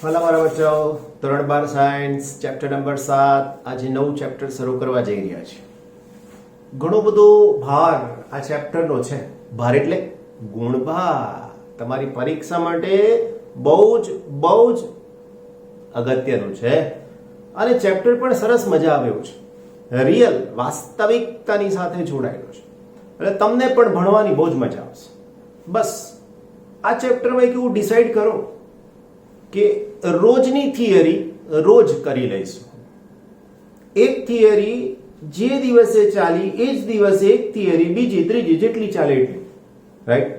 ભલા મારા બચ્ચાઓ, ધોરણ 12 સાયન્સ ચેપ્ટર નંબર 7 આજે નવું ચેપ્ટર શરૂ કરવા જઈ રહ્યા છે. ઘણો બધો ભાર આ ચેપ્ટરનો છે. ભાર એટલે ગુણભાર. તમારી પરીક્ષા માટે બહુ જ અગત્યનું છે અને ચેપ્ટર પણ સરસ મજા આવે એવું છે. રિયલ વાસ્તવિકતાની સાથે જોડાયેલો છે એટલે તમને પણ ભણવાની બહુ જ મજા આવશે. બસ આ ચેપ્ટરમાં એક એવું ડિસાઈડ કરો કે રોજની થિયરી રોજ કરી લઈશું. એક થિયરી જે દિવસે ચાલી એ જ દિવસે એક થિયરી બીજી ત્રીજી જેટલી ચાલે એટલી, રાઈટ?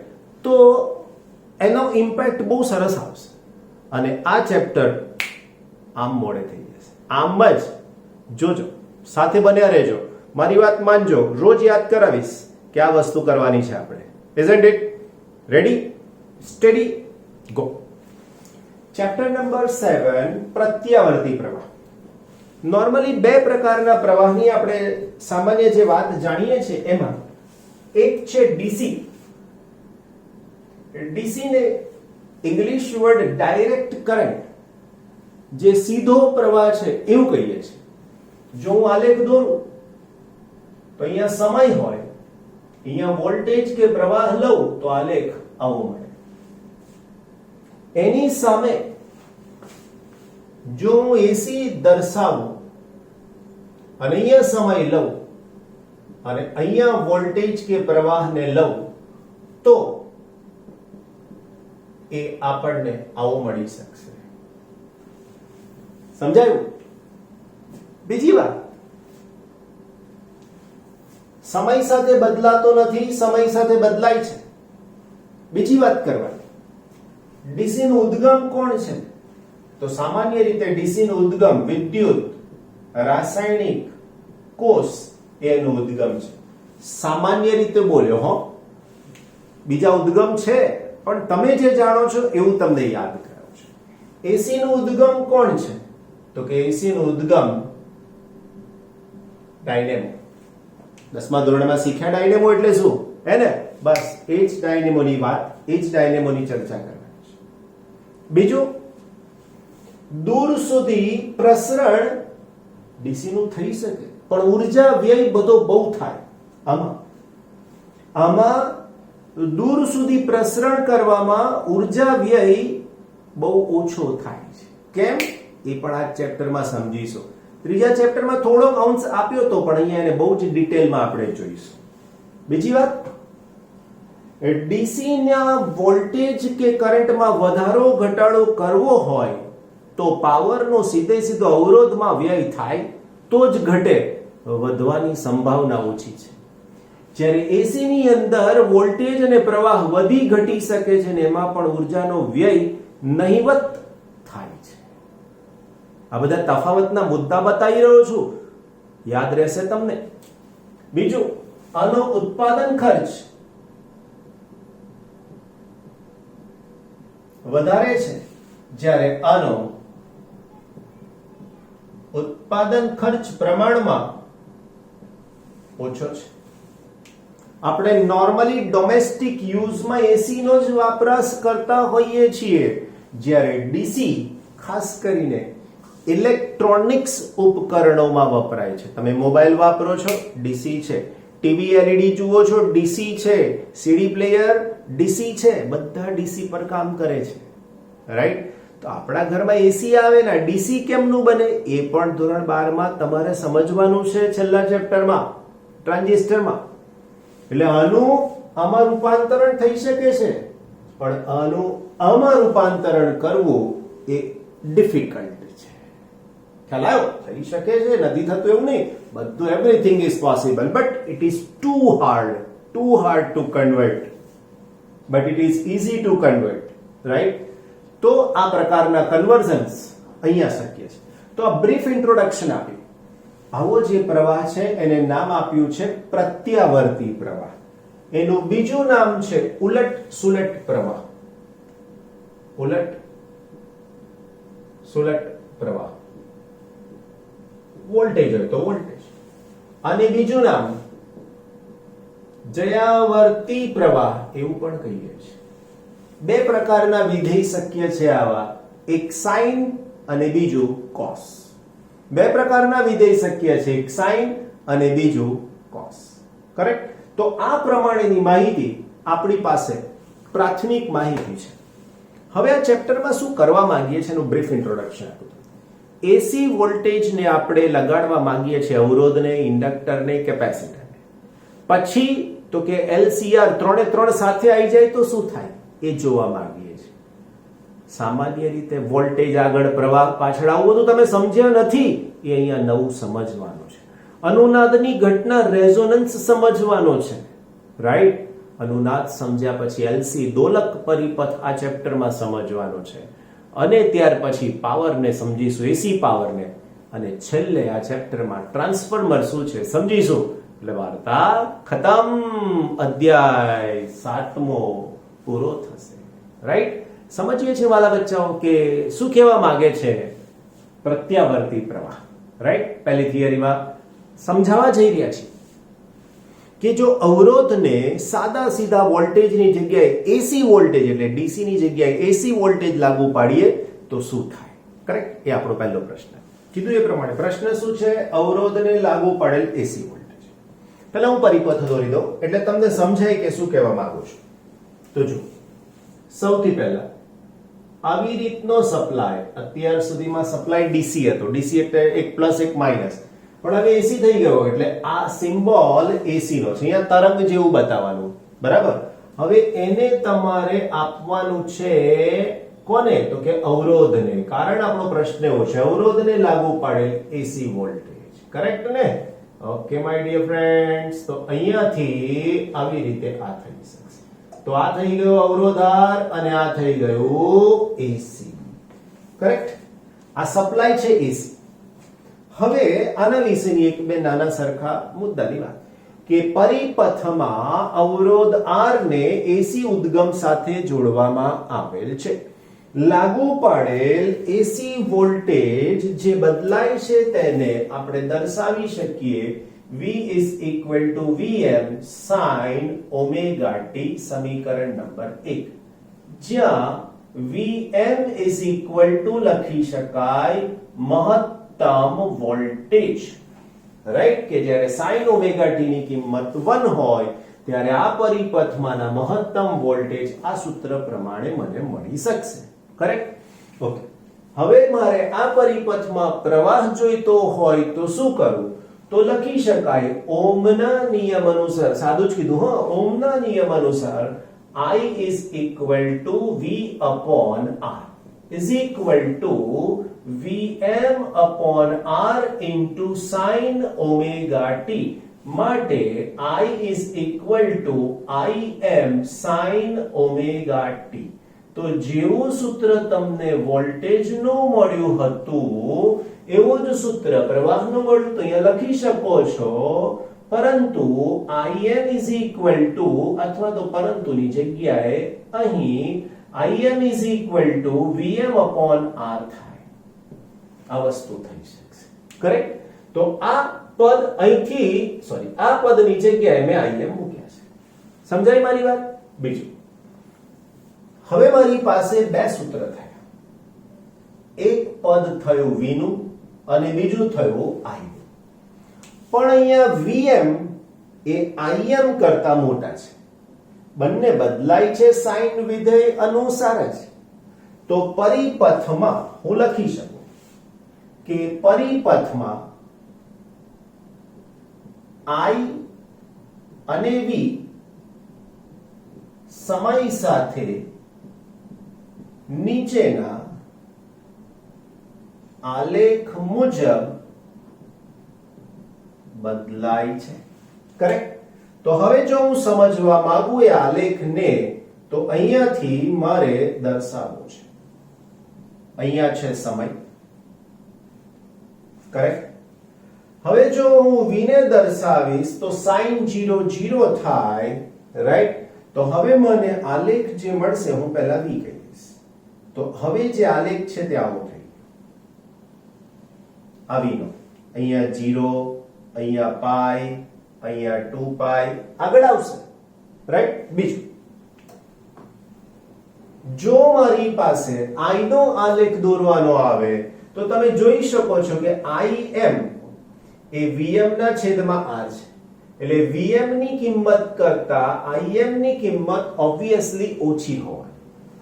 તો એનો ઇમ્પેક્ટ બહુ સરસ આવશે અને આ ચેપ્ટર આમ મોડે થઈ જશે. આમ જ જોજો, સાથે બન્યા રહેજો, મારી વાત માનજો. રોજ યાદ કરાવીશ કે આ વસ્તુ કરવાની છે આપણે. Isn't it? Ready, study, go. Chapter number 7 પ્રત્યાવર્તી પ્રવાહ. નોર્મલી બે પ્રકારના પ્રવાહની આપણે સામાન્ય જે વાત જાણીએ છીએ એમાં એક છે ડીસી. ડીસી ને ઇંગ્લિશ વર્ડ ડાયરેક્ટ કરંટ, જે સીધો પ્રવાહ છે એવું કહીએ છીએ. જો હું આલેખ દોરું તો અહીંયા સમય હોય, અહીંયા વોલ્ટેજ કે પ્રવાહ લઉં તો આલેખ આવો મળે. એની સામે જો હું એસી દર્શાવું અને અહીંયા સમય લઉં અને અહીંયા વોલ્ટેજ કે પ્રવાહને લઉં તો એ આપણને આવો મળી શકશે. સમજાયું? બીજી વાત, સમય સાથે બદલાતો નથી, સમય સાથે બદલાય છે. બીજી વાત કરવાની, ડીસી નું ઉદ્ગમ કોણ છે? તો સામાન્ય રીતે ડીસી નું ઉદ્ગમ વિદ્યુત રાસાયણિક કોષ એનું ઉદ્ગમ છે. સામાન્ય રીતે બોલ્યો હો, બીજા ઉદ્ગમ છે પણ તમે જે જાણો છો એવું તમને યાદ કરાવું છું. એસી નું ઉદ્ગમ કોણ છે? તો કે એસી નું ઉદ્ગમ ડાયનેમો. 10મા ધોરણમાં શીખ્યા ડાયનેમો એટલે શું, હે ને? બસ એ જ ડાયનેમોની વાત, એ જ ડાયનેમોની ચર્ચા કરવાની છે. બીજું, દૂર સુધી પ્રસરણ ડીસી નું થઈ શકે પણ ઉર્જા વ્યય બધો બહુ થાય. આમાં દૂર સુધી પ્રસરણ કરવામાં ઉર્જા વ્યય બહુ ઓછો થાય છે. કેમ? એ પણ આ ચેપ્ટરમાં સમજીશું. ત્રીજા ચેપ્ટરમાં થોડોક અંશ આપ્યો તો પણ અહીંયા એને બહુ જ ડિટેલમાં આપણે જોઈશું. બીજી વાત, ડીસી ના વોલ્ટેજ કે કરંટમાં વધારો ઘટાડો કરવો હોય તો પાવરનો સીધો અવરોધમાં વ્યય થાય તો જ ઘટે, વધવાની સંભાવના ઓછી છે. જ્યારે એસી ની અંદર વોલ્ટેજ અને પ્રવાહ વધી ઘટી શકે છે ને એમાં પણ ઉર્જાનો વ્યય નહિવત થાય છે. આ બધા તફાવતના મુદ્દા બતાવી રહ્યો છું, યાદ રહેશે તમને. બીજું, આનો ઉત્પાદન ખર્ચ વધારે છે જ્યારે આનો ઉત્પાદન ખર્ચ પ્રમાણમાં ઓછો છે. આપણે નોર્મલી ડોમેસ્ટિક યુઝમાં એસી નો જ વપરાશ કરતા હોઈએ છીએ, જ્યારે ડીસી ખાસ કરીને ઇલેક્ટ્રોનિક્સ ઉપકરણોમાં વપરાય છે. તમે મોબાઈલ વાપરો છો, ડીસી છે. ટીવી એલઈડી જુઓ છો, ડીસી છે. સીડી પ્લેયર ડીસી છે. બધા ડીસી પર કામ કરે છે, રાઈટ? તો આપણા ઘરમાં એસી આવે ને ડીસી કેમનું બને એ પણ ધોરણ 12 માં તમારે સમજવાનું છે. છેલ્લા ચેપ્ટરમાં ટ્રાન્ઝિસ્ટરમાં. એટલે આનું આમાં રૂપાંતરણ થઈ શકે છે પણ આનું આમાં રૂપાંતરણ કરવું એ ડિફિકલ્ટ છે. ખ્યાલ આવ્યો? થઈ શકે છે, નથી થતું એવું નહીં. બધું everything is possible but it is to hard to convert, but it is easy to convert, right? તો આ પ્રકારના કન્વર્ઝન્સ અહીંયા શક્ય છે. તો આ બ્રીફ ઇન્ટ્રોડક્શન આપ્યું. આવો જે પ્રવાહ છે એને નામ આપ્યું છે પ્રત્યાવર્તી પ્રવાહ. એનું બીજું નામ છે ઉલટ સુલટ પ્રવાહ. ઉલટ સુલટ પ્રવાહ. વોલ્ટેજ હોય તો વોલ્ટેજ. અને બીજું નામ જયાવર્તી પ્રવાહ એવું પણ કહીએ છીએ. બે પ્રકારના વિધેય શક્ય છે આવા. એક સાઇન અને બીજું કોસ. બે પ્રકારના વિધેય શક્ય છે, એક સાઇન અને બીજું કોસ. કરેક્ટ? તો આ પ્રમાણેની માહિતી આપણી પાસે પ્રાથમિક માહિતી છે. હવે આ ચેપ્ટરમાં શું કરવા માંગીએ છીએ એનું બ્રીફ ઇન્ટ્રોડક્શન આપું. એસી વોલ્ટેજને આપણે લગાડવા માંગીએ છીએ અવરોધને, ઇન્ડક્ટરને, કેપેસિટરને. પછી તો કે LCR ત્રણે સાથે આવી જાય તો શું થાય એ જોવા માંગીએ છીએ. સામાન્ય રીતે વોલ્ટેજ આગળ, પ્રવાહ પાછળ, આવું બધું તમે સમજ્યા નથી એ અહીંયા નવું સમજવાનું છે. અનુનાદની ઘટના, રેઝોનન્સ સમજવાનો છે. રાઈટ? અનુનાદ સમજ્યા પછી LC દોલક પરિપથ આ ચેપ્ટરમાં સમજવાનો છે. અને ત્યાર પછી પાવરને સમજીશું, એસી પાવરને. અને છેલ્લે આ ચેપ્ટરમાં ટ્રાન્સફોર્મર શું છે સમજીશું. એટલે વાર્તા ખતમ. અધ્યાય 7મો પૂરો થશે. રાઈટ? સમજીએ છીએ વાલા બચ્ચાઓ કે શું કહેવા માંગે છે પ્રત્યાવર્તી પ્રવાહ. રાઈટ? પહેલી થિયરીમાં સમજાવવા જઈ રહ્યા છીએ કે જો અવરોધને સાદા સીધા વોલ્ટેજની જગ્યાએ એસી વોલ્ટેજ એટલે ડીસી ની જગ્યાએ એસી વોલ્ટેજ લાગુ પાડીએ તો શું થાય? કરેક્ટ? એ આપણો પહેલો પ્રશ્ન. કીધું એ પ્રમાણે પ્રશ્ન શું છે? અવરોધને લાગુ પડેલ એસી વોલ્ટેજ. પહેલા હું પરિપથ દોરી દઉં એટલે તમને સમજાય કે શું કહેવા માંગુ છું. તો જો સૌથી પહેલા આવી રીતનો સપ્લાય, અત્યાર સુધીમાં સપ્લાય ડીસી હતો. ડીસી એટલે એક પ્લસ એક માઇનસ, પણ હવે એસી થઈ ગયો એટલે આ સિમ્બોલ એસી નો છે. અહીંયા તરંગ જેવું બતાવવાનું. બરાબર? હવે એને તમારે આપવાનું છે કોને? તો કે અવરોધને. કારણ આપણો પ્રશ્ન એવો છે અવરોધને લાગુ પાડેલ એસી વોલ્ટેજ. કરેક્ટ ને? Okay my dear friends. તો અહીંયાથી આવી રીતે આ થઈ શકશે. તો આ થઈ ગયો અવરોધાર અને આ થઈ ગયું એસી. કરેક્ટ? આ સપ્લાય છે એસી. હવે આના વિશેની એક બે નાના સરખા મુદ્દાની વાત કે પરિપથમાં અવરોધ R ને એસી ઉદ્ગમ સાથે જોડવામાં આવેલ છે. લાગુ પાડેલ એસી વોલ્ટેજ જે બદલાય છે તેને આપણે દર્શાવી શકીએ V is equal to Vm sin omega t. સમીકરણ નંબર 1 જ્યાં Vm is equal to લખી શકાય મહત્તમ વોલ્ટેજ. રાઈટ? કે જ્યારે sin omega t ની કિંમત 1 હોય ત્યારે આ પરિપથમાંના મહત્તમ વોલ્ટેજ આ સૂત્ર પ્રમાણે મને મળી શકશે. કરેક્ટ? ઓકે. હવે મારે આ પરિપથમાં પ્રવાહ જોઈતો હોય તો શું કરું? તો લખી શકાય ઓહમના નિયમ અનુસાર, સાદું જ કીધું હા, ઓહમના નિયમ અનુસાર I is equal to V upon R is equal to Vm upon R into sin omega t. માટે I is equal to Im sin omega t. તો જેવું સૂત્ર તમને વોલ્ટેજનું મળ્યું હતું એવું જ સૂત્ર પ્રવાહનું મળ્યું તો અહીંયા લખી શકો છો, પરંતુ Im is equal to અથવા તો પરંતુની જગ્યાએ અહીં Im is equal to Vm upon R થાય. આ વસ્તુ થઈ શકશે. કરેક્ટ? તો આ પદ અહીંથી આ પદની જગ્યાએ મેં Im મૂક્યા છે. સમજાય મારી વાત? બીજું, હવે મારી પાસે બે સૂત્ર થયા. એક પદ થયું V નું અને બીજું થયું I નું. પણ અહીંયા Vm એ Im કરતા મોટા છે. બંને બદલાય છે સાઇન વિધેય અનુસાર જ. તો પરિપથમાં હું લખી શકું કે પરિપથમાં I અને V સમય સાથે નીચેના આલેખ મુજબ બદલાય છે. કરેક્ટ? તો હવે જો હું સમજવા માંગુ એ આલેખને તો અહીંયાથી મારે દર્શાવવો છે. અહીંયા છે સમય. કરેક્ટ? હવે જો હું v ને દર્શાવીશ તો sin 0 0 થાય. રાઈટ? તો હવે મને આલેખ જે મળશે હું પહેલા v કહીશ. તો હવે જે આલેખ છે તે આવો થઈ ગયો. આ v નો અહીંયા 0, અહીંયા પાઈ, અહીંયા 2 પાઈ આગળ આવશે. રાઈટ? બીજું જો મારી પાસે I નો આલેખ દોરવાનો આવે તો તમે જોઈ શકો છો કે Im એ Vm ના છેદમાં R છે, એટલે Vm ની કિંમત કરતા Im ની કિંમત ઓબ્વિયસલી ઓછી હોય,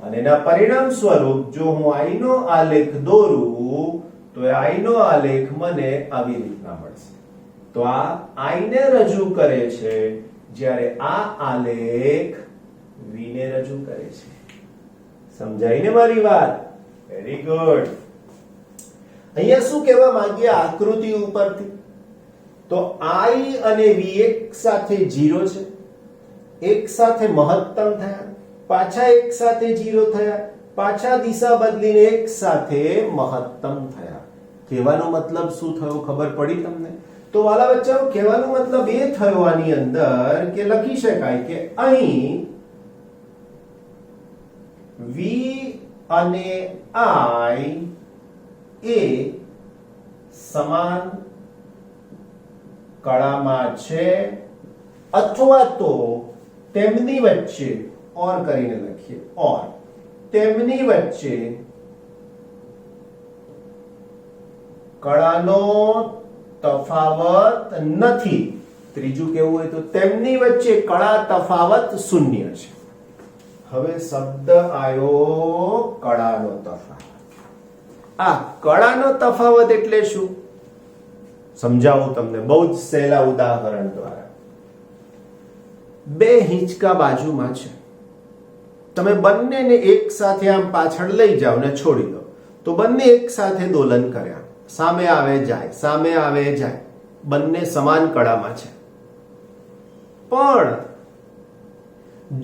અને એના પરિણામ સ્વરૂપ જો હું I નો આલેખ દોરું તો I નો આલેખ મને આવી રીતના મળશે. તો આ I ને રજૂ કરે છે, જ્યારે આ આલેખ V ને રજૂ કરે છે. સમજાય ને મારી વાત? Very good. અહીંયા શું કહેવા માંગીએ આકૃતિ ઉપરથી? તો I અને V એક સાથે 0 છે, એક સાથે મહત્તમ થયા, પાછા એક સાથે 0 થયા, પાછા દિશા બદલીને એક સાથે મહત્તમ થયા. કહેવાનો મતલબ શું થયો ખબર પડી તમને? તો વાલા બચ્ચાઓ, કહેવાનો મતલબ એ થયો આની અંદર કે લખી શકાય કે અહીં V અને I એ સમાન કળામાં છે, અથવા તો તેમની વચ્ચે ઓર કરીને લખીએ, ઓર તેમની વચ્ચે કળાનો તફાવત નથી. ત્રીજું કેવું હોય તો તેમની વચ્ચે કળા તફાવત શૂન્ય છે. હવે શબ્દ આયો કળાનો તફાવત. આ કળાનો તફાવત એટલે શું સમજાવું તમને બહુ જ સહેલા ઉદાહરણ દ્વારા. બે હિંચકા બાજુમાં છે, તમે બંનેને એક સાથે આમ પાછળ લઈ જાઓ ને છોડી દો તો બંને એક સાથે દોલન કર્યા, સામે આવે જાય, સામે આવે જાય, બંને સમાન કળામાં છે. પણ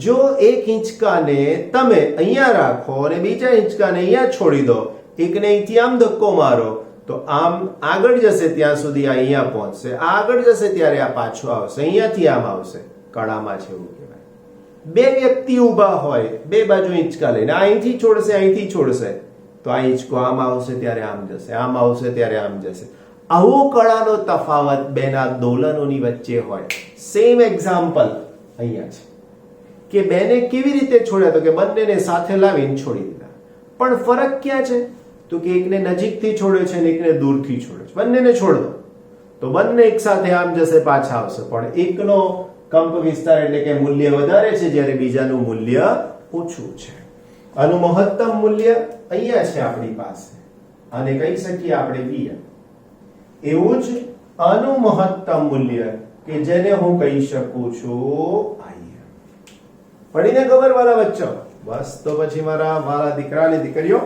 જો એક હિંચકાને તમે અહીંયા રાખો અને બીજા હિંચકાને અહીંયા છોડી દો, એકને અહીંથી આમ ધક્કો મારો તો આમ આગળ જશે ત્યાં સુધી અહીંયા પહોંચશે, આગળ જશે ત્યારે આ પાછો આવશે, અહીંયાથી આમ આવશે, કળામાં છે એવું કહેવાય. બે વ્યક્તિ ઊભા હોય, બે બાજુ હિંચકા લઈને, અહીંથી છોડશે, અહીંથી છોડશે તો આ હિંચકો આમ આવશે ત્યારે આમ જશે, આમ આવશે ત્યારે આમ જશે. આવો કળાનો તફાવત બેના દોલનોની વચ્ચે હોય. સેમ એક્ઝામ્પલ અહીંયા છે કે બેને કેવી રીતે છોડ્યા, તો કે બંનેને સાથે લાવીને છોડી દીધા. પણ ફરક ક્યાં છે? તો કે એકને નજીકથી છોડ્યો છે અને એકને દૂરથી છોડ્યો છે. બંનેને છોડ દો તો બંને એક સાથે આમ જશે, પાછા આવશે, પણ એકનો કંપ વિસ્તાર એટલે કે મૂલ્ય વધારે છે, જ્યારે બીજાનું મૂલ્ય ઓછું છે. આનું મહત્તમ મૂલ્ય અહીંયા છે આપણી પાસે, અને કહી શકીએ આપણે Vm. એવું જ આનું મહત્તમ મૂલ્ય કે જેને હું કહી શકું છું Im. પડીને ખબર વાળા બચ્ચો? બસ તો પછી મારા દીકરાની દીકરીઓ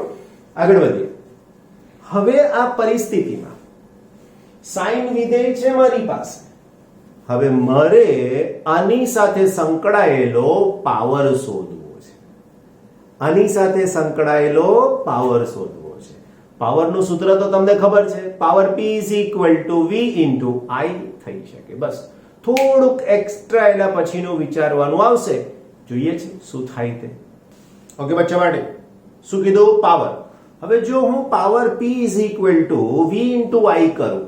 આગળ વધીએ. હવે આ પરિસ્થિતિમાં સાઈન વિધેય છે મારી પાસે. હવે મારે આની સાથે સંકળાયેલો પાવર શોધવો છે. આની સાથે સંકળાયેલો પાવર શોધવો છે. પાવરનું સૂત્ર તો તમને ખબર છે, પાવર P = V * I થઈ શકે. બસ થોડુંક એક્સ્ટ્રા એના પછીનું વિચારવાનું આવશે, જોઈએ છે શું થાય તે. ઓકે બચ્ચા માટે શું કીધું? પાવર. હવે જો હું પાવર P = V * I કરું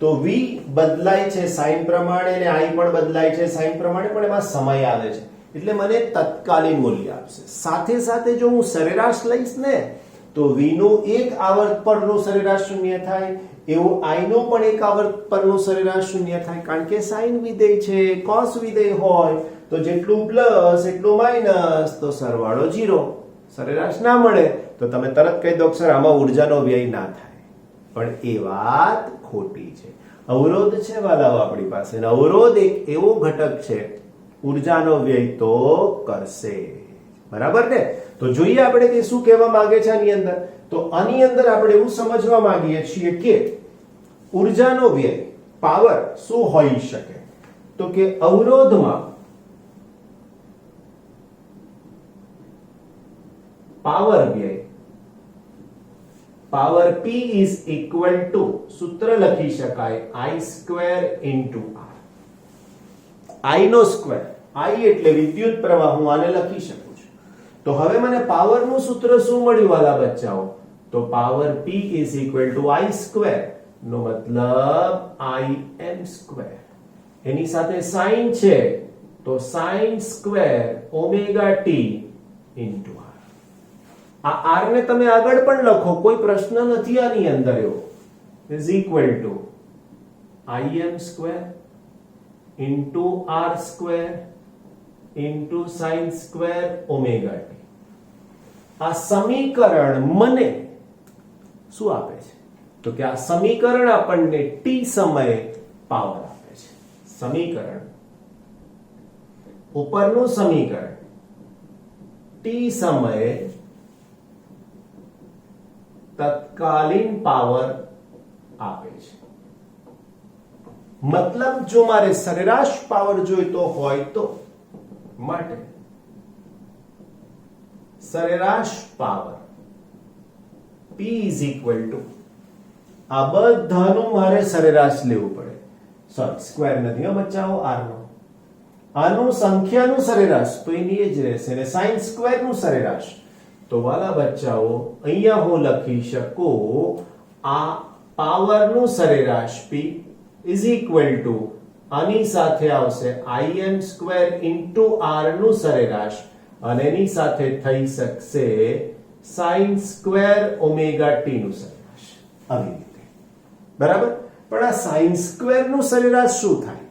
તો V બદલાય છે સાઇન પ્રમાણે અને I પણ બદલાય છે સાઇન પ્રમાણે, પણ એમાં સમય આવે છે એટલે મને તત્કાલીન મૂલ્ય આપશે. સાથે સાથે જો હું સરેરાશ લઈશ ને તો V નું એક આવર્ત પરનું સરેરાશ શૂન્ય થાય, એવું I નું પણ એક આવર્ત પરનું સરેરાશ શૂન્ય થાય, કારણ કે સાઇન વિધેય છે. કોસ વિધેય હોય તો જેટલું પ્લસ એટલું માઇનસ, તો સરવાળો 0. સરેરાશ ના મળે તો તમે તરત કહી દો સર આમાં ઉર્જાનો વ્યય ના થાય, પણ એ વાત ખોટી છે. અવરોધ છે વાલાઓ આપણી પાસે, અને અવરોધ એક એવો ઘટક છે ઉર્જાનો વ્યય તો કરશે, બરાબર ને? તો જોઈએ આપણે કે શું કહેવા માંગે છે આની અંદર. તો આની અંદર આપણે એવું સમજવા માંગીએ છીએ કે ઉર્જાનો વ્યય પાવર શું હોઈ શકે, તો કે અવરોધમાં પાવર વ્યય પાવર P = સૂત્ર લખી શકાય I² * R. I નો સ્ક્વેર, I એટલે વિદ્યુત પ્રવાહ, હું આને લખી શકું છું. તો હવે મને પાવરનું સૂત્ર શું મળ્યું વાલા બચ્ચાઓ? તો પાવર P = I², નો મતલબ Im². એની સાથે સાઇન છે તો sin² ωt * R. આ r ને તમે આગળ પણ લખો, કોઈ પ્રશ્ન નથી આની અંદર એવો. Is equal two im square into r square into sin square omega t. આ સમીકરણ મને શું આપે છે? તો કે આ સમીકરણ આપણને t સમયે પાવર આપે છે. સમીકરણ ઉપરનું સમીકરણ t સમયે તત્કાલીન પાવર આપે છે. મતલબ જો મારે સરેરાશ પાવર જોઈતો હોય તો માટે સરેરાશ power P is equal two આ બધાનું મારે સરેરાશ લેવું પડે. સોરી, સ્ક્વેર નથી હો બચ્ચાઓ, r નો. આનું સંખ્યાનું સરેરાશ તો એની જ રહેશે અને sin સ્ક્વેર નું સરેરાશ. તો વાલા બચ્ચાઓ અહીંયા હું લખી શકું આ પાવરનું સરેરાશ P ઇઝ ઇક્વલ ટુ આની સાથે આવશે im સ્ક્વેર ઇન્ટુ r નું સરેરાશ અને એની સાથે થઈ શકશે sin સ્ક્વેર ઓમેગા t નું સરેરાશ. આવી રીતે બરાબર. પણ આ sin સ્ક્વેર નું સરેરાશ શું થાય?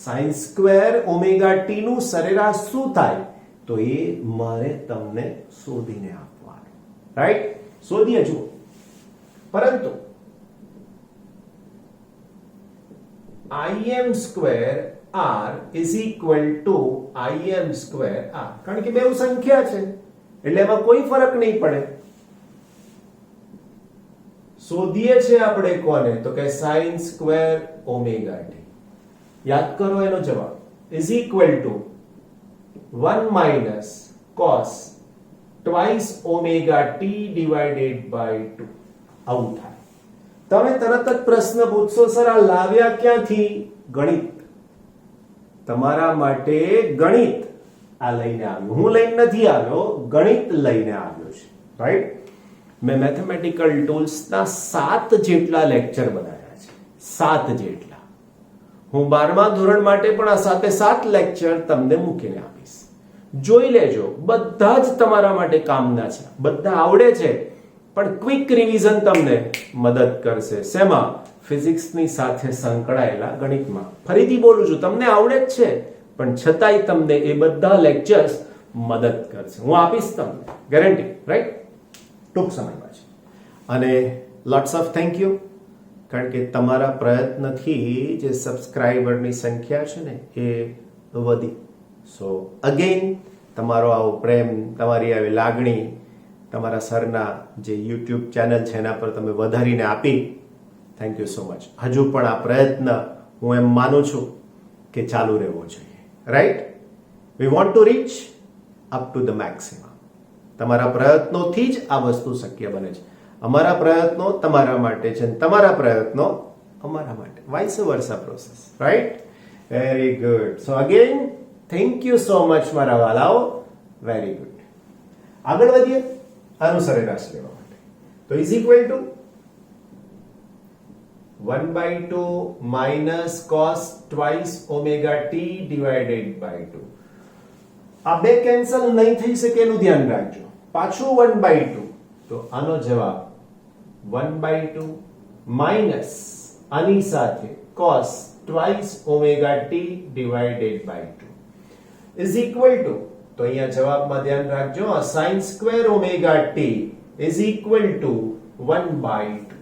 sin સ્ક્વેર ઓમેગા t નું સરેરાશ શું થાય? તો એ મારે તમને શોધીને આપવાનું. રાઈટ? શોધીએ જુઓ. પરંતુ im square r is equal two im square r, કારણ કે બેઉ સંખ્યા છે એટલે એમાં કોઈ ફરક નહીં પડે. શોધીએ છે આપણે કોને? તો કે sin સ્ક્વેર ઓમેગા t. યાદ કરો એનો જવાબ is equal to 1 minus cos twice omega t divided by 2. આવું થાય. તમે તરત જ પ્રશ્ન પૂછશો, સર આ લાવ્યા ક્યાંથી? ગણિત. તમારા માટે ગણિત આ લઈને આવ્યો, હું લઈને નથી આવ્યો, ગણિત લઈને આવ્યો છે. રાઈટ? મેં મેથેમેટિકલ ટૂલ્સના 7 જેટલા લેક્ચર બનાવ્યા છે. 7 જેટલા. હું 12મા ધોરણ માટે પણ આ 7 લેક્ચર તમને મૂકીને આપીશ. જોઈ લેજો, બધા જ તમારા માટે કામના છે. બધા આવડે છે પણ ક્વિક રિવિઝન તમને મદદ કરશે. શેમાં? ફિઝિક્સની સાથે સંકળાયેલા ગણિતમાં. ફરીથી બોલું છું, તમને આવડે જ છે પણ છતાંય તમને એ બધા લેક્ચર્સ મદદ કરશે. હું આપીશ તમને ગેરંટી. રાઈટ? ટૂંક સમયમાં છે. અને લોટ્સ ઓફ થેન્ક યુ, કારણ કે તમારા પ્રયત્નથી જે સબસ્ક્રાઇબરની સંખ્યા છે ને એ વધી. સો અગેન તમારો આવો પ્રેમ, તમારી આવી લાગણી તમારા સરના જે યુટ્યુબ ચેનલ છે એના પર તમે વધારીને આપી. Thank you so much. હજુ પણ આ પ્રયત્ન હું એમ માનું છું કે ચાલુ રહેવો જોઈએ. Right? We want to reach up to the maximum. તમારા પ્રયત્નોથી જ આ વસ્તુ શક્ય બને છે. અમારા પ્રયત્નો તમારા માટે છે અને તમારા પ્રયત્નો અમારા માટે. Vice versa process. Right? Very good. So again thank you so much મારા વાલાઓ. Very good. આગળ વધીએ આનું સરેરાશ લેવા માટે. તો is equal to 1/2 minus cos twice omega t divided by 2. આ બે કેન્સલ નહીં થઈ શકે એનું ધ્યાન રાખજો. પાછું 1/2. તો આનો જવાબ 1/2 માઇનસ આની સાથે cos twice omega t divided by 2 is equal to, તો અહીંયા જવાબમાં ધ્યાન રાખજો, sin square omega t is equal to 1/2.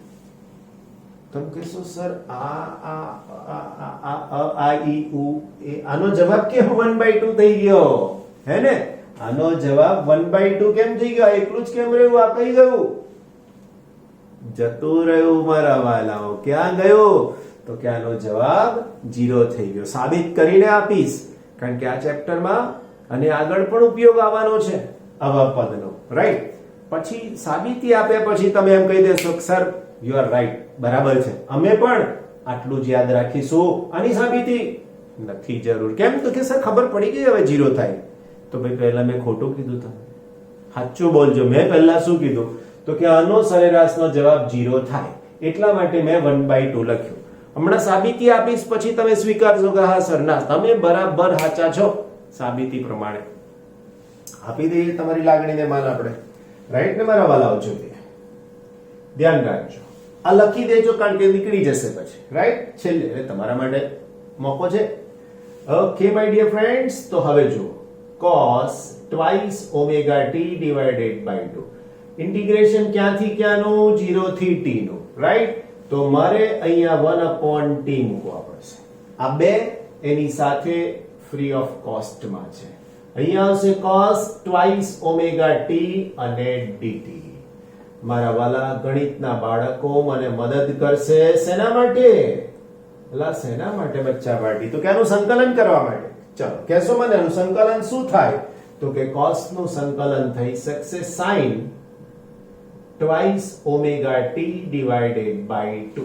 તમે કહેશો સર આનો જવાબ કેમ 1/2 થઈ ગયો? હે ને? આનો જવાબ 1/2 કેમ થઈ ગયો? એકલું જ કેમ રહ્યું? આ કઈ ગયું? જતું રહ્યું મારા વાલાઓ. ક્યાં ગયો? તો કે આનો જવાબ 0 થઈ ગયો. સાબિત કરીને આપીશ, કારણ કે આ ચેપ્ટરમાં અને આગળ પણ ઉપયોગ આવવાનો છે આવા પદનો. રાઈટ? પછી સાબિતી આપ્યા પછી તમે એમ કહી દેશો સર યુ આર રાઈટ, બરાબર છે, અમે પણ આટલું જ યાદ રાખીશું. આની સાબિતી નથી જરૂર. કેમ? તો કે સર ખબર પડી ગઈ હવે 0 થાય. તો ભાઈ પહેલા મેં ખોટું કીધું? તમે સાચું બોલજો. મેં પહેલા શું કીધું? તો કે આનો સરેરાશનો જવાબ 0 થાય, એટલા માટે મેં 1/2 લખ્યું. હમણાં સાબિતી આપીશ પછી તમે સ્વીકારશો કે હા સર ના તમે બરાબર સાચા છો. સાબિતી પ્રમાણે આપી દઈએ તમારી લાગણીને માન આપણે. રાઈટ ને મારા વાલાઓ? જોઈએ, ધ્યાન રાખજો, આ લખી દેજો કારણ કે નીકળી જશે પછી, રાઈટ? છેલ્લે એટલે તમારા માટે મોકો છે. ઓકે માય ડિયર ફ્રેન્ડ્સ, તો હવે જુઓ, cos twice omega t divided by 2, integration ક્યાંથી ક્યાંનું? 0 થી t નું, રાઈટ? તો મારે અહીંયા 1/t મૂકવા પડશે. આ બે એની સાથે ફ્રી ઓફ કોસ્ટ માં છે. અહીંયા આવશે cos twice omega t અને dt. મારા વાલા ગણિતના બાળકો મને મદદ કરશે શેના માટે? એલા શેના માટે બચ્ચા પાર્ટી? તો કેનું સંકલન કરવા માટે. ચલો કહેશો મને એનું સંકલન શું થાય? તો કે cos નું સંકલન થઈ શકશે sin twice omega t divided by 2.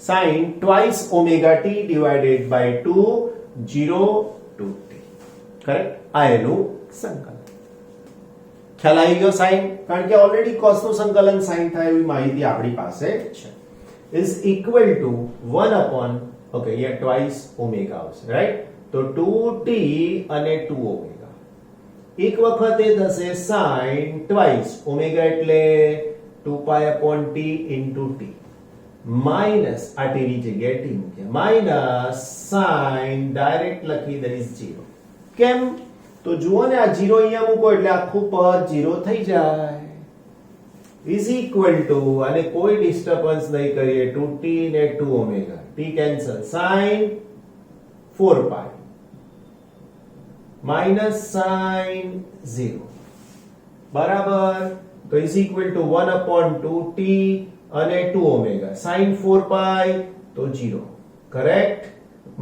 sin twice omega t divided by 2, 0 to t. Correct? આ એનું સંકલન. ખ્યાલ આવી ગયો? sin, કારણ કે ઓલરેડી cos નું સંકલન sin થાય એવી માહિતી આપણી પાસે છે. is equal to 1 upon, okay અહીંયા twice omega આવશે, રાઈટ? તો 2t અને 2 omega. એક વખતે થશે sin twice omega એટલે 2 pi upon t into t minus આ t ની જગ્યાએ t મૂક્યા માઇનસ sin ડાયરેક્ટ લખી દઈશ 0. કેમ? તો જુઓ ને, આ 0 અહીંયા મૂકો એટલે આખું પદ 0 થઈ જાય. is equal to, અને કોઈ ડિસ્ટર્બન્સ નહીં કરીએ, 2t ને 2 omega, t cancel, sin 4 pi minus sin 0, બરાબર? તો is equal to 1 upon 2t અને 2 omega, sin 4 pi તો 0, કરેક્ટ?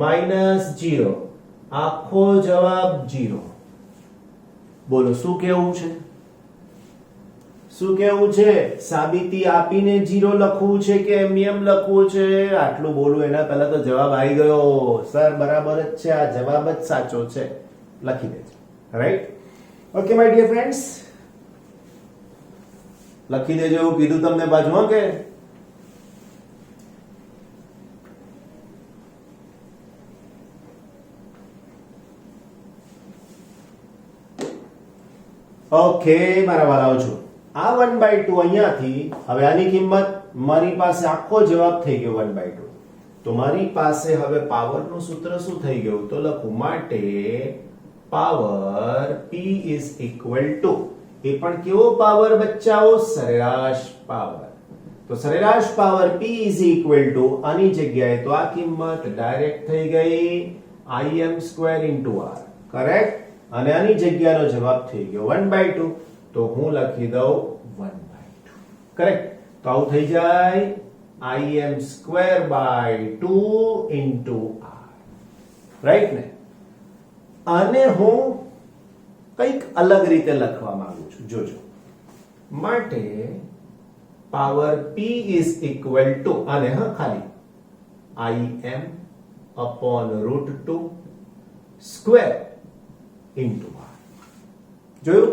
માઇનસ 0, આખો જવાબ 0. બોલો શું કેવું છે? શું કેવું છે? સાબિતી આપીને 0 લખવું છે કે એમ લખવું છે? આટલું બોલું એના પહેલા તો જવાબ આવી ગયો. સર બરાબર જ છે, આ જવાબ જ સાચો છે. લખી દેજો, right? Okay my dear friends, લખી દેજો એવું કીધું તમને બાજુ, હા કે? ઓકે મારા વાલાઓ, છો આ 1/2 અહીંયાથી હવે આની કિંમત મારી પાસે આખો જવાબ થઈ ગયો 1/2. તો મારી પાસે હવે પાવર નું સૂત્ર શું થઈ ગયું? તો લખું માટે power p is equal to, એ પણ કેવો પાવર બચ્ચાઓ? સરેરાશ પાવર. તો સરેરાશ power p is equal to, આની જગ્યાએ તો આ કિંમત ડાયરેક્ટ થઈ ગઈ im² into r, કરેક્ટ? અને આની જગ્યાનો જવાબ થઈ ગયો 1/2. તો હું લખી દઉં 1/2, કરેક્ટ? તો આવું થઈ જાય im²/2 into r, રાઈટ ને? આને હું કંઈક અલગ રીતે લખવા માંગુ છું, જોજો. માટે power p is equal to, આને ખાલી im/√2 સ્ક્વેર into r. જોયું?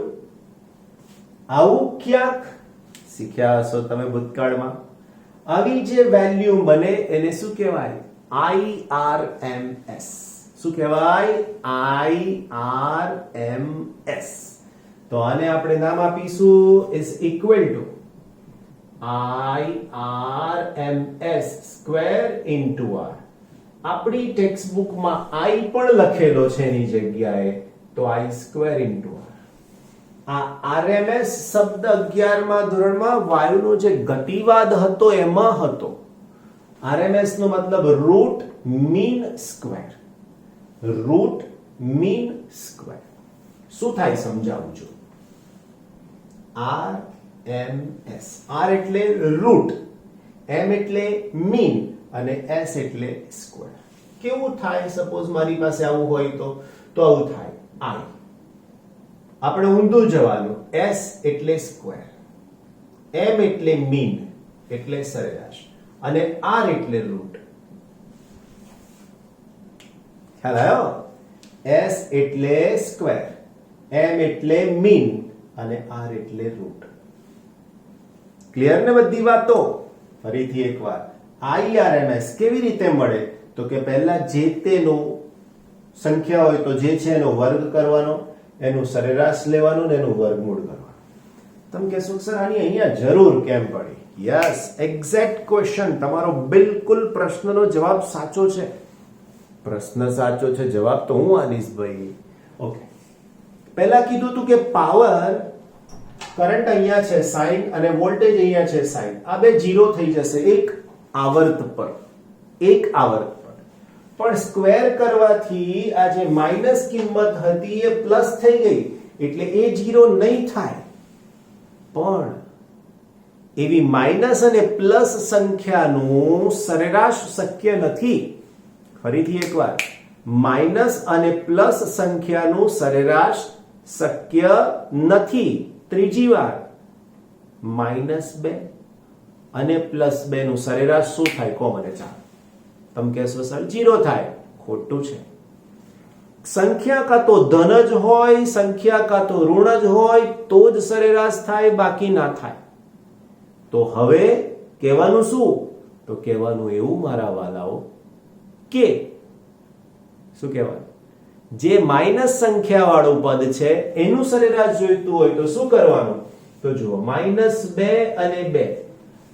આવું ક્યાંક શીખ્યા હશો તમે ભૂતકાળમાં. આવી જે વેલ્યુ બને એને શું કહેવાય? IRMS. શું કહેવાય? IRMS. તો આને આપણે નામ આપીશું is equal to IRMS square into r. આપણી ટેક્સ્ટ બુકમાં i પણ લખેલો છે એની જગ્યાએ, તો i² into r. આ RMS શબ્દ 11મા ધોરણમાં વાયુનો જે ગતિવાદ હતો એમાં હતો. RMS નો મતલબ root mean square. Root mean square શું થાય સમજાવું છું. RMS, R એટલે રૂટ, M એટલે મીન અને S એટલે સ્ક્વેર. કેવું થાય? સપોઝ મારી પાસે આવું હોય તો આવું થાય. I આપણે ઊંધું જવાનું, S એટલે સ્ક્વેર, M એટલે મીન એટલે સરેરાશ અને R એટલે રૂટ. ખ્યાલ આવ્યો? S એટલે સ્ક્વેર, M એટલે મીન અને R એટલે રૂટ. ક્લિયર ને બધી વાતો? ફરીથી એકવાર, IRMS કેવી રીતે મળે? તો કે પહેલા જે તેનો સંખ્યા હોય તો જે છે એનો વર્ગ કરવાનો, એનું સરેરાશ લેવાનું ને એનું વર્ગમૂળ કરવાનું. તમે કહેશો સર આની અહીંયા જરૂર કેમ પડી? Yes, exact question. તમારો બિલકુલ પ્રશ્નનો જવાબ સાચો છે. પ્રશ્ન સાચો છે, જવાબ તો હું આલીશ ભાઈ. ઓકે, પહેલા કીધું તું કે પાવર, કરંટ અહીંયા છે સાઈન અને વોલ્ટેજ અહીંયા છે સાઈન, આ બે 0 થઈ જશે એક આવર્ત પર. પણ સ્ક્વેર કરવાથી આ જે માઈનસ કિંમત હતી એ પ્લસ થઈ ગઈ, એટલે એ 0 નહીં થાય. પણ એવી માઈનસ અને પ્લસ સંખ્યાનું સરેરાશ શક્ય નથી. ફરીથી એકવાર, માઈનસ અને પ્લસ સંખ્યાનું સરેરાશ શક્ય નથી. ત્રીજી વાર, -2 અને +2 નું સરેરાશ શું થાય? કહો મને. ચાલો, તમે કહેશો સર 0 થાય. ખોટું છે. સંખ્યા કાં તો ધન જ હોય, સંખ્યા કાં તો ઋણ જ હોય તો જ સરેરાશ થાય, બાકી ના થાય. તો હવે કહેવાનું શું? તો કહેવાનું એવું મારા વાલાઓ કે શું કહેવાનું? જે માઈનસ સંખ્યા વાળું પદ છે એનું સરેરાશ જોઈતું હોય તો શું કરવાનું? તો જુઓ, -2 અને 2,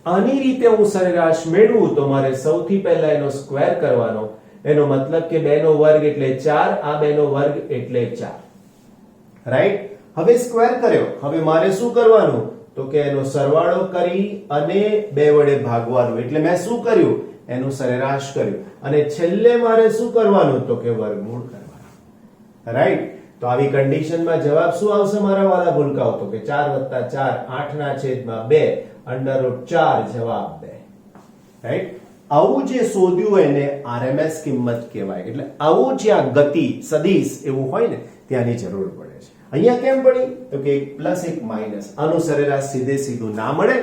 આની રીતે હું સરેરાશ મેળવું તો મારે સૌથી પહેલા એનો સ્ક્વેર કરવાનો. એનો મતલબ કે 2 નો વર્ગ એટલે 4, આ 2 નો વર્ગ એટલે 4. રાઈટ? હવે સ્ક્વેર કર્યો, હવે મારે શું કરવાનું? તો કે એનો સરવાળો કરી અને 2 વડે ભાગવાનું. એટલે મેં શું કર્યું? એનું સરેરાશ કર્યું. અને છેલ્લે મારે શું કરવાનું? તો કે વર્ગમૂળ કરવાનું. રાઈટ? તો આવી કન્ડિશનમાં જવાબ શું આવશે મારા વાલા ભૂલકાઓ? તો કે 4 + 4 8/2 √4 જવાબ 2. રાઈટ? આવું જે શોધ્યું એને RMS કિંમત કહેવાય. એટલે આવું જ્યાં ગતિ સદિશ એવું હોય ને ત્યાંની જરૂર પડે છે. અહીંયા કેમ પડી? તો કે એક પ્લસ એક માઈનસ, આનું સરેરાશ સીધે સીધું ના મળે,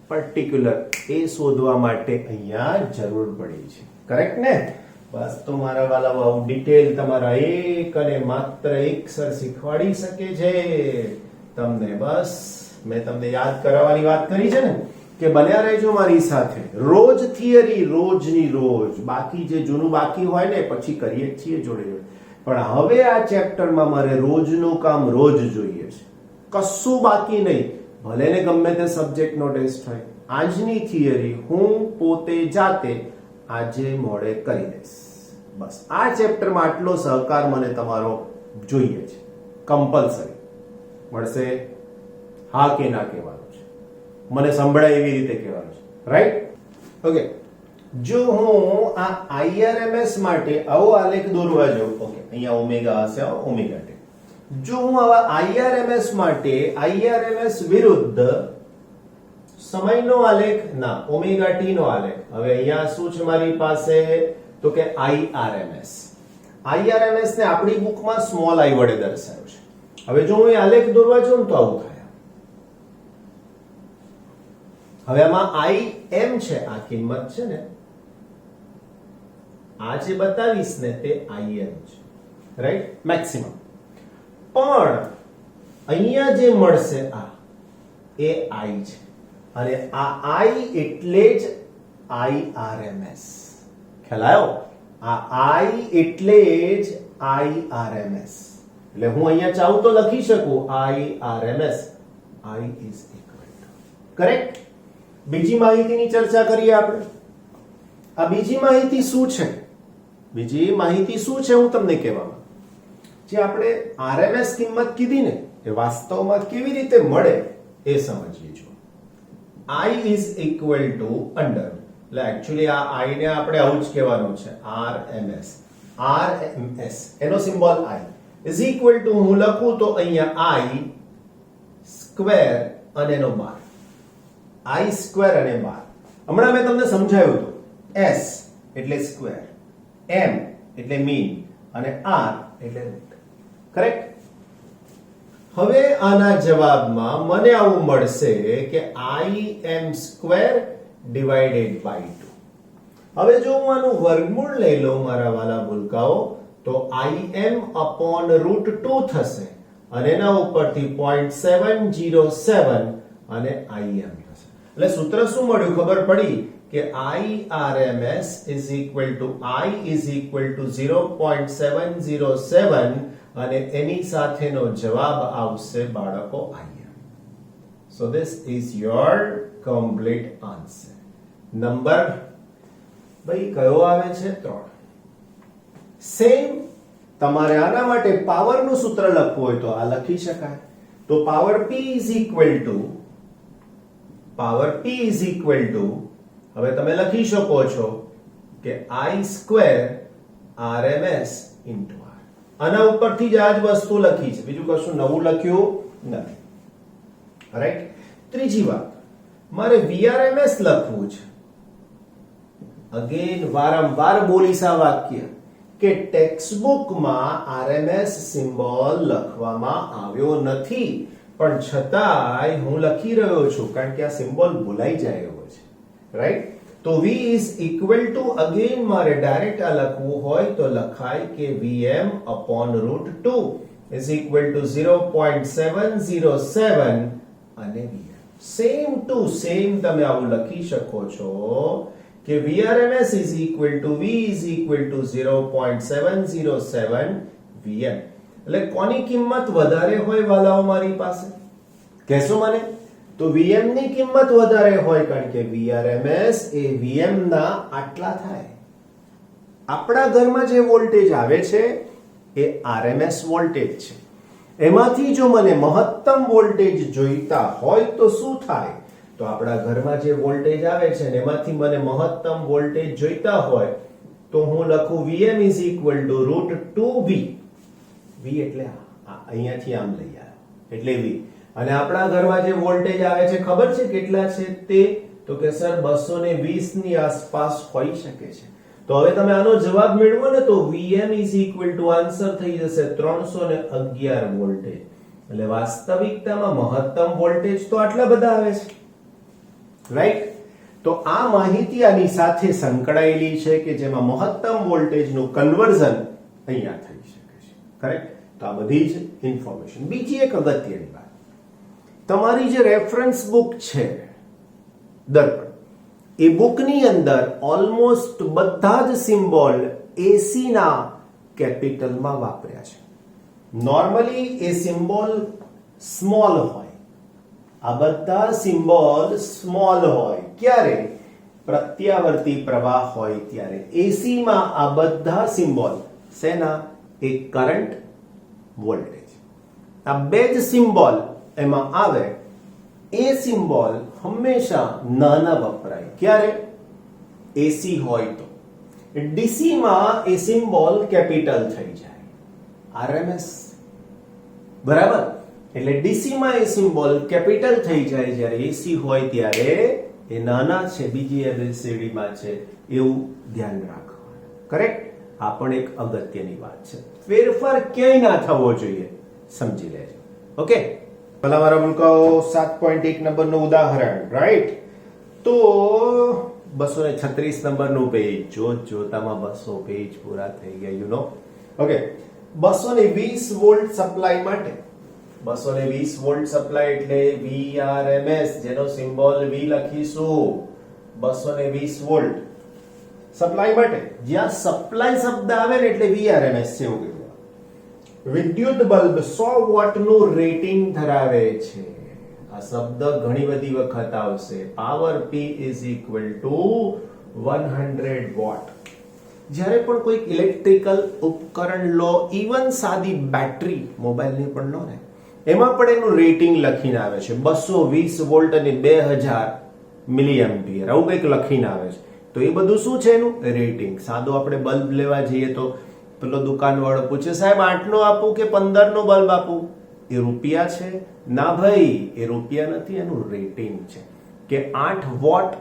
પર્ટિક્યુલર એ શોધવા માટે અહીંયા જરૂર પડી છે. કરેક્ટ ને? બસ, તો મારા વાલાઓ આવું ડિટેલ તમારા એક અને માત્ર એક સર શીખવાડી શકે છે તમને. બસ મેં તમને યાદ કરાવવાની વાત કરી છે ને કે બન્યા રહેજો મારી સાથે. રોજ થિયરી, રોજની રોજ. બાકી જે જૂનું બાકી હોય ને પછી કરીએ જ છીએ જોડે જોડે, પણ હવે આ ચેપ્ટરમાં મારે રોજનું કામ રોજ જોઈએ છે. કશું બાકી નહીં, ભલે ને ગમે તે સબ્જેક્ટનો ટેસ્ટ હોય. આજની થિયરી હું પોતે જાતે આજે મોડે કરી દઈશ. બસ આ ચેપ્ટરમાં આટલો સહકાર મને તમારો જોઈએ છે. કમ્પલસરી મળશે. હા કે ના કહેવાનું છે, મને સંભળાય એવી રીતે કહેવાનું છે. રાઈટ? ઓકે, જો હું આ IRMS માટે આવો આલેખ દોરવા જાઉં, ઓકે, અહીંયા ઓમેગા હશે, ઓમેગા t. જો હું આવા IRMS માટે IRMS વિરુદ્ધ સમયનો આલેખ, ના, ઓમેગા t નો આલેખ. હવે અહીંયા શું છે મારી પાસે? તો કે IRMS. IRMS ને આપણી બુકમાં સ્મોલ i વડે દર્શાવ્યું છે. હવે જો હું આલેખ દોરવા જાઉં તો આવું થાય. હવે આમાં Im છે, આ કિંમત છે ને, આ જે બતાવીશ ને તે Im છે. રાઈટ? મેક્સિમમ. પણ અહીંયા જે મળશે આ એ I છે, અને આ I એટલે જ IRMS. ખ્યાલ આવ્યો? આ I એટલે જ IRMS. એટલે હું અહીંયા ચાહું તો લખી શકું IRMS. I is equal to. Correct? બીજી માહિતીની ચર્ચા કરીએ આપણે. આ બીજી માહિતી શું છે? બીજી માહિતી શું છે હું તમને કહેવા. જે આપણે RMS કિંમત કીધી ને એ વાસ્તવમાં કેવી રીતે મળે એ સમજીએ. જો I is equal to under, એટલે એકચ્યુઅલી આ I ને આપણે આવું જ કહેવાનું છે, RMS. RMS એનો symbol I is equal to હું લખું તો અહીંયા I સ્ક્વેર અને એનો 12. I સ્ક્વેર અને 12. હમણાં મેં તમને સમજાવ્યું હતું. S એટલે સ્ક્વેર, M એટલે મીન અને R એટલે રૂટ. કરેક્ટ? હવે આના જવાબમાં મને આવું મળશે કે Im સ્ક્વેર ડિવાઇડેડ બાય 2. હવે જો હું આનું વર્ગમૂળ લઈ લઉં મારા વાલા ભૂલકાઓ તો Im upon √2 થશે અને એના ઉપરથી 0.707 અને Im થશે. એટલે સૂત્ર શું મળ્યું ખબર પડી કે IRMS is equal to I is equal to 0.707 અને એની સાથેનો જવાબ આવશે બાળકો Im. So this is your complete answer. Number ભાઈ કયો આવે છે 3. સેમ તમારે આના માટે પાવરનું સૂત્ર લખવું હોય તો આ લખી શકાય. તો power P is equal to હવે તમે લખી શકો છો કે I square RMS into R. આના ઉપરથી જ આ જ વસ્તુ લખી છે, બીજું કશું નવું લખ્યું નથી. રાઈટ. ત્રીજી વાત, મારે VRMS લખવું છે. અગેન વારંવાર બોલીશ આ વાક્ય કે ટેક્સ્ટબુકમાં RMS સિમ્બોલ લખવામાં આવ્યો નથી, પણ છતાંય હું લખી રહ્યો છું કારણ કે આ સિમ્બોલ ભૂલાઈ જાય એવો છે. રાઈટ. તો V is equal to, again મારે ડાયરેક્ટ આ લખવું હોય તો લખાય કે VM upon √2 is equal to 0.707 અને VM. સેમ ટુ સેમ તમે આવું લખી શકો છો કે VRMS is equal to V is equal to 0.707 VM. એટલે કોની કિંમત વધારે હોય વાલાઓ મારી પાસે? કહેશો મને? તો VM ની કિંમત વધારે હોય કારણ કે VRMS એ VM ના આટલા થાય. આપણા ઘરમાં જે વોલ્ટેજ આવે છે એ RMS વોલ્ટેજ છે. એમાંથી જો મને મહત્તમ વોલ્ટેજ જોઈતા હોય તો શું થાય? તો આપણા ઘરમાં જે વોલ્ટેજ આવે છે ને એમાંથી મને મહત્તમ વોલ્ટેજ જોઈતા હોય તો હું લખું VM is equal to √2V. V એટલે અહીંયાથી આમ લઈ આવ્યો એટલે V. અને આપણા ઘરમાં જે વોલ્ટેજ આવે છે ખબર છે કેટલા છે તે? તો કે સર 220 ની આસપાસ હોઈ શકે છે. તો હવે તમે આનો જવાબ મેળવો ને તો VM is equal to answer થઈ જશે 311 વોલ્ટેજ. એટલે વાસ્તવિકતામાં મહત્તમ વોલ્ટેજ તો આટલા બધા આવે છે. રાઈટ. તો આ માહિતી આની સાથે સંકળાયેલી છે કે જેમાં મહત્તમ વોલ્ટેજનું કન્વર્ઝન અહીંયા થઈ શકે છે. કરેક્ટ. તો આ બધી જ ઇન્ફોર્મેશન. બીજી એક અગત્યની વાત, તમારી જે રેફરન્સ બુક છે દર્પણ, એ બુકની અંદર ઓલમોસ્ટ બધા જ સિમ્બોલ AC ના કેપિટલમાં વાપર્યા છે. નોર્મલી એ સિમ્બોલ સ્મોલ હોય, આ બધા સિમ્બોલ સ્મોલ હોય. ક્યારે? પ્રત્યાવર્તી પ્રવાહ હોય ત્યારે. AC માં આ બધા સિમ્બોલ શેના? એક કરંટ, વોલ્ટેજ. આ બે જ સિમ્બોલ એમાં આવે. એ સિમ્બોલ હંમેશા નાના વપરાય. ક્યારે? AC હોય તો. DC માં એ સિમ્બોલ કેપિટલ થઈ જાય. RMS બરાબર. એટલે DC માં એ સિમ્બોલ કેપિટલ થઈ જાય, જ્યારે AC હોય ત્યારે એ નાના છે. બીજી ABCD માં છે એવું ધ્યાન રાખવાનું. કરેક્ટ. આ પણ એક અગત્યની વાત છે. ફેરફાર ક્યાંય ના થવો જોઈએ, સમજી લેજો. ઓકે. પહેલા મારા મુલકાઓ 7.1 નંબરનું ઉદાહરણ. રાઈટ. તો 236 નંબરનું પેજ જોતામાં 200 પેજ પૂરા થઈ ગયા. You know. Okay. 220 volt supply માટે 220 વોલ્ટ સપ્લાય એટલે VRMS, જેનો સિમ્બોલ V લખીશું. 220 વોલ્ટ સપ્લાય માટે જ્યાં સપ્લાય શબ્દ આવે ને એટલે VRMS છે એવું કીધું. વિદ્યુત બલ્બ 100 વોટ નું રેટિંગ ધરાવે છે. આ શબ્દ ઘણી બધી વખત આવશે. Power P is equal to 100 watt. જ્યારે પણ કોઈ ઇલેક્ટ્રિકલ ઉપકરણ લો, ઇવન સાદી બેટરી મોબાઈલની પણ લો ને, એમાં પણ એનું રેટિંગ લખીને આવે છે. 220 વોલ્ટ અને 2000 મિલી એમ્પિયર આવું કંઈક લખીને આવે છે. તો એ બધું શું છે? એનું રેટિંગ. સાદો આપણે બલ્બ લેવા જઈએ તો પેલો દુકાનવાળો પૂછે, સાહેબ 8 નો આપું કે 15 નો બલ્બ આપું? એ રૂપિયા છે? ના ભાઈ, એ રૂપિયા નથી, એનું રેટિંગ છે કે 8 વોટ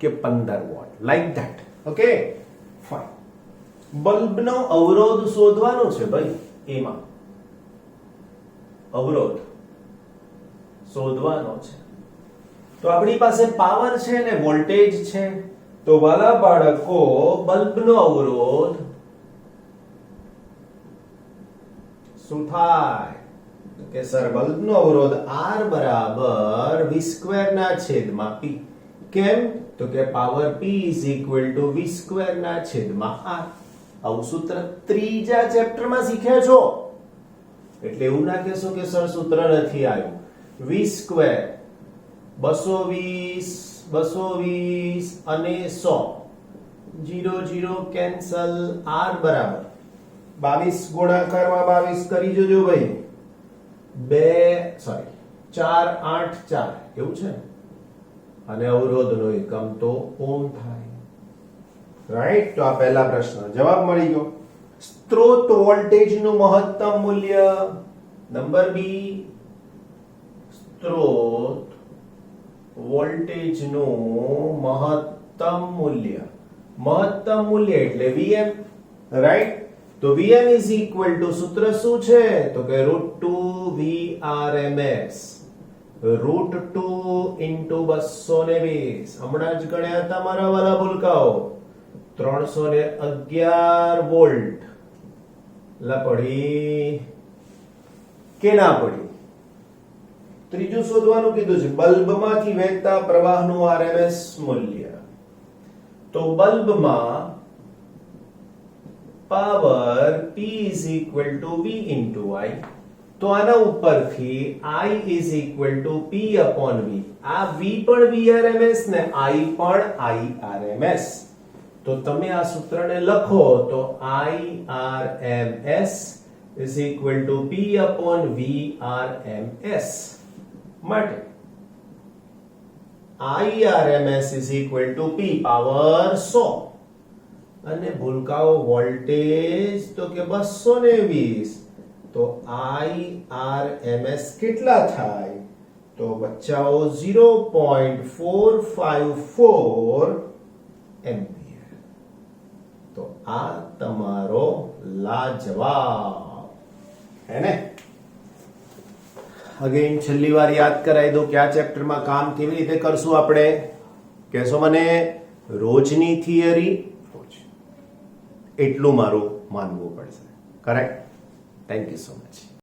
કે 15 watt. Like that. Okay fine. બલ્બનો અવરોધ શોધવાનો છે ભાઈ. એમાં અવરોધ શોધવાનો છે. તો આપણી પાસે પાવર છે ને વોલ્ટેજ છે. તો વાલા બાળકો, બલ્બનો અવરોધ શું થાય? કે સર બલ્બનો અવરોધ R બરાબર V² ના છેદમાં P. કેમ? તો કે power P is equal to V² ના છેદમાં R. આવું સૂત્ર ત્રીજા ચેપ્ટરમાં શીખ્યા છો. એટલે એવું ના કહેશો કે સર સૂત્ર નથી આવ્યું. V² 220 220 અને 100 0 0 કેન્સલ r બરાબર 22 ગુણાકારમાં 22 કરી જોજો ભાઈ 4 8 4 એવું છે ને અને અવરોધનો એકમ તો ઓમ થાય રાઈટ તો આ પહેલા પ્રશ્ન જવાબ મળી ગયો સ્ત્રોત વોલ્ટેજનું મહત્તમ મૂલ્ય નંબર બી સ્ત્રોત વોલ્ટેજનું મહત્તમ મૂલ્ય એટલે Vm રાઈટ તો Vm ઇઝ ઇક્વલ ટુ સૂત્ર શું છે તો કે √2 Vrms √2 into 220 હમણાં જ ગણ્યા હતા મારા વાલા ભૂલકાઓ 311 વોલ્ટ લા પડી કે ના પડી ત્રીજું શોધવાનું કીધું છે બલ્બમાંથી વહેતા પ્રવાહનું RMS મૂલ્ય તો બલ્બમાં power P is equal to V into I તો આના ઉપરથી I is equal to P upon V આ V પણ VRMS ને I પણ IRMS તો તમે આ સૂત્રને લખો તો IRMS is equal to P upon VRMS માટે IRMS is equal to P power 100 અને ભૂલકાઓ વોલ્ટેજ તો કે 220 તો IRMS કેટલા થાય તો બચ્ચાઓ 0.454 એમ્પિયર તો આ તમારો લાજવાબ હે ને અગેન છેલ્લી વાર યાદ કરાવી દો કે આ ચેપ્ટરમાં કામ કેવી રીતે કરશું આપણે કહેશો મને રોજની થિયરી એટલું મારું માનવું પડશે correct thank you so much